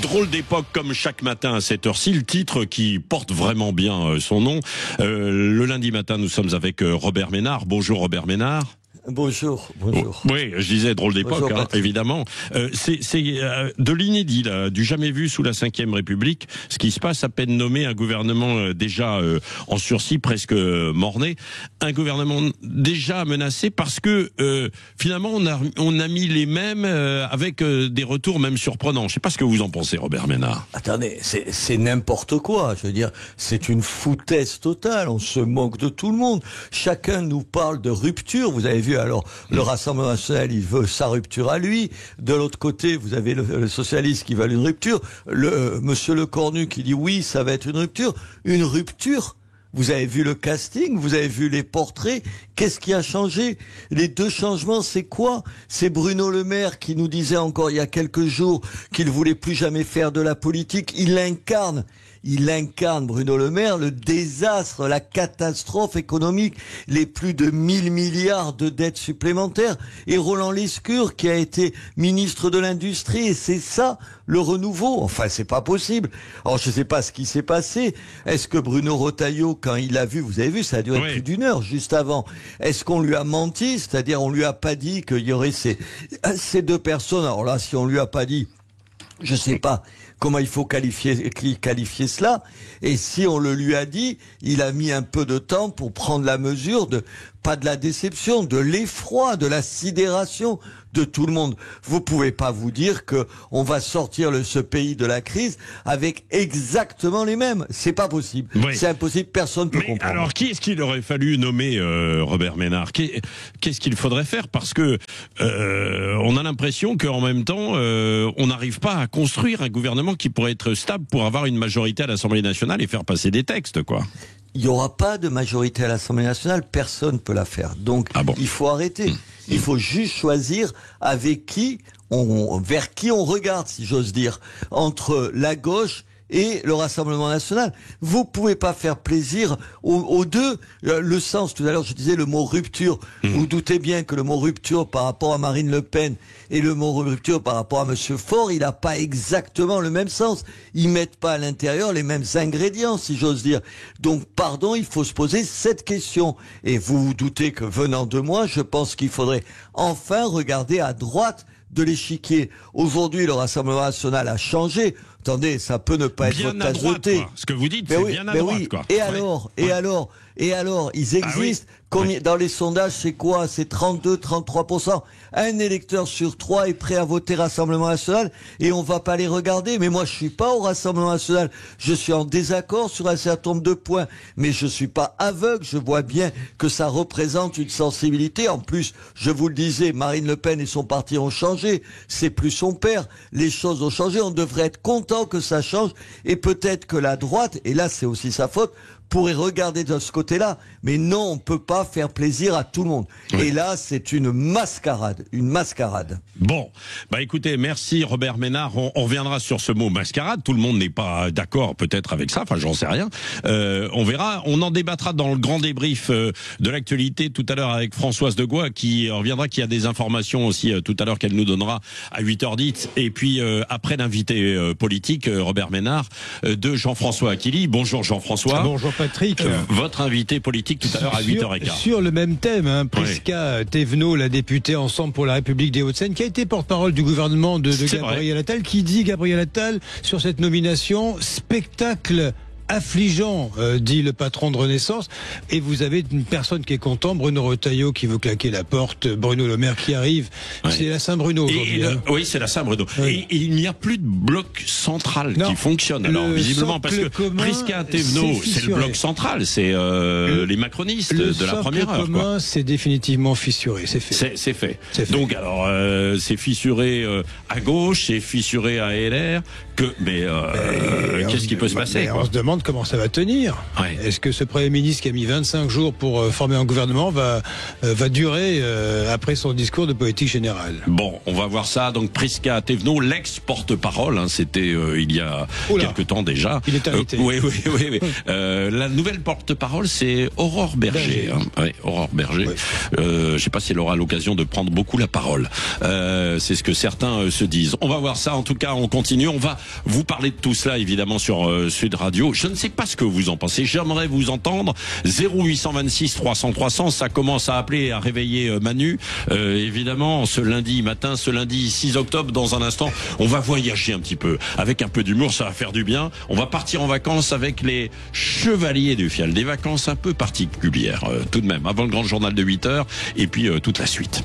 Drôle d'époque comme chaque matin à cette heure-ci, le titre qui porte vraiment bien son nom. Le lundi matin, nous sommes avec Robert Ménard. Bonjour Robert Ménard. Bonjour, bonjour. Oui, je disais drôle d'époque, hein, évidemment. C'est de l'inédit, là, du jamais vu sous la Ve République. Ce qui se passe à peine nommé, un gouvernement déjà en sursis, presque mort-né, un gouvernement déjà menacé parce que finalement on a mis les mêmes avec des retours même surprenants. Je sais pas ce que vous en pensez, Robert Ménard. Attendez, c'est n'importe quoi. Je veux dire, c'est une foutaise totale. On se moque de tout le monde. Chacun nous parle de rupture. Vous avez vu. Alors, le Rassemblement national, il veut sa rupture à lui. De l'autre côté, vous avez le socialiste qui veut une rupture. Monsieur Lecornu qui dit oui, ça va être une rupture. Une rupture. Vous avez vu le casting, vous avez vu les portraits. Qu'est-ce qui a changé? Les deux changements, c'est quoi? C'est Bruno Le Maire qui nous disait encore il y a quelques jours qu'il voulait plus jamais faire de la politique. Il incarne, Bruno Le Maire, le désastre, la catastrophe économique, les plus de 1000 milliards de dettes supplémentaires. Et Roland Lescure qui a été ministre de l'Industrie. Et c'est ça, le renouveau. Enfin, c'est pas possible. Alors, je sais pas ce qui s'est passé. Est-ce que Bruno Retailleau, quand il a vu, vous avez vu, ça a duré plus d'une heure juste avant. Est-ce qu'on lui a menti? C'est-à-dire, on lui a pas dit qu'il y aurait ces deux personnes. Alors là, si on lui a pas dit, je sais pas comment il faut qualifier cela. Et si on le lui a dit, il a mis un peu de temps pour prendre la mesure pas de la déception, de l'effroi, de la sidération de tout le monde. Vous pouvez pas vous dire que on va sortir ce pays de la crise avec exactement les mêmes. C'est pas possible. Oui. C'est impossible. Personne peut comprendre. Alors, qui est-ce qu'il aurait fallu nommer, Robert Ménard? Qu'est-ce qu'il faudrait faire? Parce que on a l'impression qu'en même temps, on n'arrive pas à construire un gouvernement qui pourrait être stable pour avoir une majorité à l'Assemblée nationale et faire passer des textes, quoi. Il n'y aura pas de majorité à l'Assemblée nationale, personne ne peut la faire. Donc, il faut arrêter. Il faut juste choisir vers qui on regarde, si j'ose dire, entre la gauche et le Rassemblement national. Vous pouvez pas faire plaisir aux deux. Le sens, tout à l'heure, je disais le mot rupture. Vous doutez bien que le mot rupture par rapport à Marine Le Pen et le mot rupture par rapport à Monsieur Faure, il n'a pas exactement le même sens. Ils mettent pas à l'intérieur les mêmes ingrédients, si j'ose dire. Donc, pardon, il faut se poser cette question. Et vous vous doutez que venant de moi, je pense qu'il faudrait enfin regarder à droite de l'échiquier. Aujourd'hui, le Rassemblement national a changé. Attendez, ça peut ne pas être votre tasse de thé. Ce que vous dites, c'est bien à droite, quoi. Et alors, ils existent. Dans les sondages, c'est quoi? C'est 32-33%. Un électeur sur 3 est prêt à voter Rassemblement national et on va pas les regarder. Mais moi, je suis pas au Rassemblement national. Je suis en désaccord sur un certain nombre de points. Mais je suis pas aveugle. Je vois bien que ça représente une sensibilité. En plus, je vous le disais, Marine Le Pen et son parti ont changé. C'est plus son père. Les choses ont changé. On devrait être content que ça change. Et peut-être que la droite, et là, c'est aussi sa faute, pourrait regarder de ce côté-là. Mais non, on peut pas faire plaisir à tout le monde. Oui. Et là, c'est une mascarade. Bon, écoutez, merci Robert Ménard. On reviendra sur ce mot mascarade. Tout le monde n'est pas d'accord peut-être avec ça. Enfin, j'en sais rien. On verra. On en débattra dans le grand débrief de l'actualité tout à l'heure avec Françoise Degois qui reviendra, qui a des informations aussi tout à l'heure qu'elle nous donnera à 8h10. Et puis après l'invité politique, Robert Ménard, de Jean-François Aquili. Bonjour Jean-François. Bonjour Patrick. Votre invité politique tout à l'heure à 8h15. Sur le même thème, Prisca Thévenot, la députée Ensemble pour la République des Hauts-de-Seine, qui a été porte-parole du gouvernement de Gabriel Attal, qui dit, Gabriel Attal, sur cette nomination, spectacle affligeant, dit le patron de Renaissance. Et vous avez une personne qui est content, Bruno Retailleau qui veut claquer la porte, Bruno Le Maire qui arrive. C'est la Saint-Bruno aujourd'hui. Oui, c'est la Saint-Bruno. Et il n'y a plus de bloc central qui fonctionne. Alors visiblement, parce que Prisca Thévenot, c'est le bloc central, c'est les macronistes de la première heure. Le socle commun, c'est définitivement fissuré, c'est fait. C'est fait. Donc alors, c'est fissuré à gauche, c'est fissuré à LR. Mais qu'est-ce qui peut se passer, on se demande demande comment ça va tenir. Ouais. Est-ce que ce Premier ministre qui a mis 25 jours pour former un gouvernement va durer après son discours de politique générale? Bon, on va voir ça. Donc Prisca Thévenot, l'ex-porte-parole, c'était il y a quelque temps déjà. Il est invité. Oui. La nouvelle porte-parole, c'est Aurore Berger. Oui, Aurore Berger. Oui. Je sais pas si elle aura l'occasion de prendre beaucoup la parole. C'est ce que certains se disent. On va voir ça. En tout cas, on continue. On va vous parler de tout cela, évidemment, sur Sud Radio. Je ne sais pas ce que vous en pensez. J'aimerais vous entendre. 0826 300 300. Ça commence à appeler, à réveiller Manu. Évidemment, ce lundi matin, ce lundi 6 octobre, dans un instant, on va voyager un petit peu. Avec un peu d'humour, ça va faire du bien. On va partir en vacances avec les Chevaliers du Fiel. Des vacances un peu particulières, tout de même. Avant le grand journal de 8h. Et puis, toute la suite.